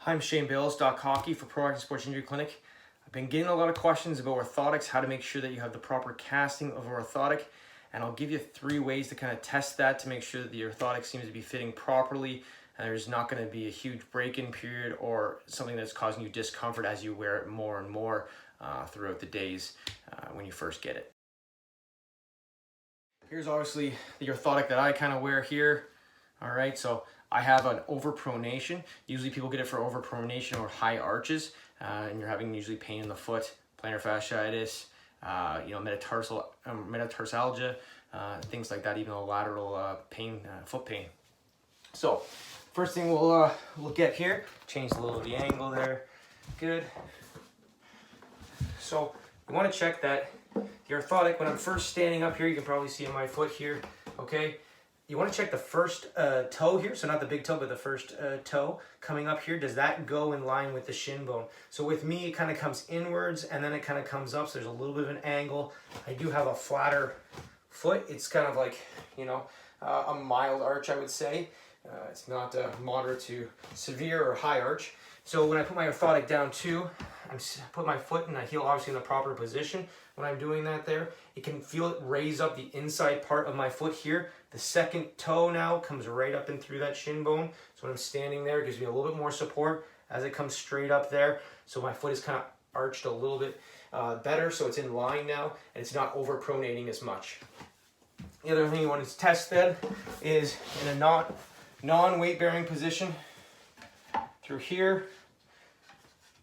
Hi, I'm Shane Bales, Doc Hockey for Proactive Sports Injury Clinic. I've been getting a lot of questions about orthotics, how to make sure that you have the proper casting of an orthotic, and I'll give you 3 ways to kind of test that to make sure that the orthotic seems to be fitting properly and there's not going to be a huge break-in period or something that's causing you discomfort as you wear it more and more throughout the days when you first get it. Here's obviously the orthotic that I kind of wear here. All right, so I have an overpronation. Usually people get it for overpronation or high arches, and you're having usually pain in the foot, plantar fasciitis, metatarsalgia, things like that, even a lateral pain, foot pain. So first thing we'll get here, change a little of the angle there. Good. So you want to check that the orthotic, when I'm first standing up here, you can probably see in my foot here, okay? You want to check the first toe here, so not the big toe, but the first toe coming up here. Does that go in line with the shin bone? So with me, it kind of comes inwards and then it kind of comes up, so there's a little bit of an angle. I do have a flatter foot. It's kind of like, a mild arch, I would say. It's not moderate to severe or high arch. So when I put my orthotic down too, I put my foot and I heel obviously in the proper position. When I'm doing that there, you can feel it raise up the inside part of my foot here. The second toe now comes right up and through that shin bone. So when I'm standing there, it gives me a little bit more support as it comes straight up there. So my foot is kind of arched a little bit better, so it's in line now and it's not overpronating as much. The other thing you want to test then is in a non-weight bearing position through here.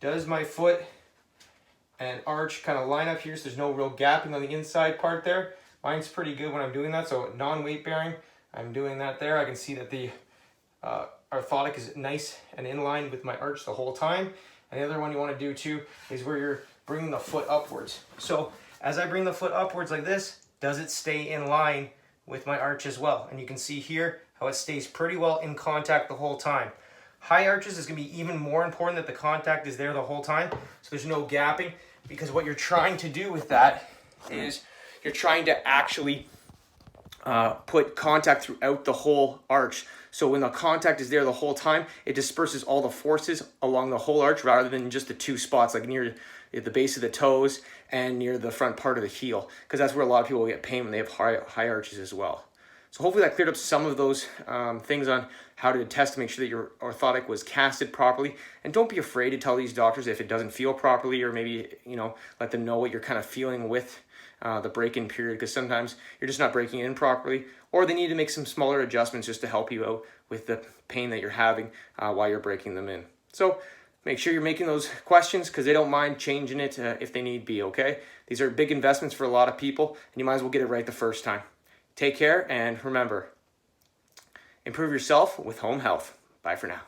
Does my foot and arch kind of line up here so there's no real gapping on the inside part there? Mine's pretty good when I'm doing that, so non-weight bearing, I'm doing that there. I can see that the orthotic is nice and in line with my arch the whole time. And the other one you want to do too is where you're bringing the foot upwards. So as I bring the foot upwards like this, does it stay in line with my arch as well? And you can see here how it stays pretty well in contact the whole time. High arches is going to be even more important that the contact is there the whole time, so there's no gapping, because what you're trying to do with that is you're trying to actually put contact throughout the whole arch. So when the contact is there the whole time, it disperses all the forces along the whole arch rather than just the 2 spots, like near the base of the toes and near the front part of the heel, because that's where a lot of people get pain when they have high arches as well. So hopefully that cleared up some of those things on how to test to make sure that your orthotic was casted properly. And don't be afraid to tell these doctors if it doesn't feel properly, or maybe, let them know what you're kind of feeling with the break-in period, because sometimes you're just not breaking it in properly, or they need to make some smaller adjustments just to help you out with the pain that you're having while you're breaking them in. So make sure you're making those questions, because they don't mind changing it if they need be, okay? These are big investments for a lot of people, and you might as well get it right the first time. Take care, and remember, improve yourself with home health. Bye for now.